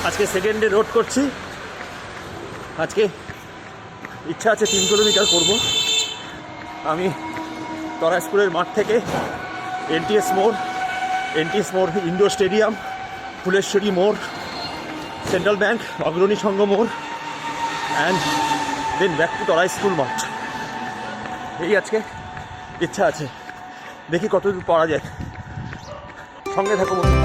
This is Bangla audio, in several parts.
আজকে সেকেন্ডে রোড করছি। আজকে ইচ্ছা আছে 3 কিলোমিটার করব। আমি তরা স্কুলের মাঠ থেকে এনটিএস মোড়, ইন্ডোর স্টেডিয়াম, ফুলেশ্বরী মোড়, সেন্ট্রাল ব্যাংক, অগ্রণী সংঘ মোড় and then back to Tora school মাঠ। এই আজকে ইচ্ছা আছে, দেখি কতদূর পড়া যায়। সঙ্গে থাকো বন্ধু।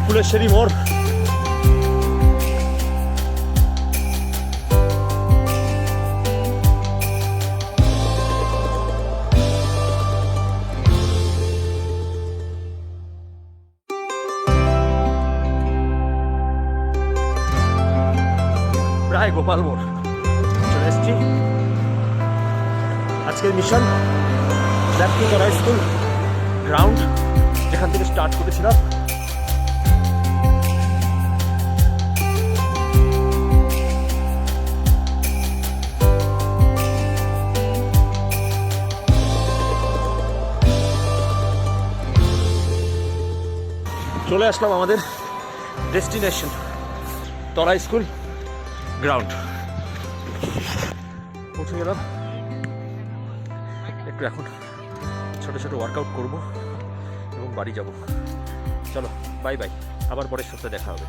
ফুলেশ্বরী মোড়, প্রায় গোপাল মোড় চলে এসেছি। আজকের mission back to Tora school ground, যেখান থেকে স্টার্ট করেছিলাম। চলে আসলাম আমাদের ডেস্টিনেশন তরা স্কুল গ্রাউন্ড। পৌঁছে গেলাম। একটু এখন ছোটো ছোটো ওয়ার্কআউট করবো এবং বাড়ি যাব। চলো বাই বাই, আবার পরের সপ্তাহে দেখা হবে।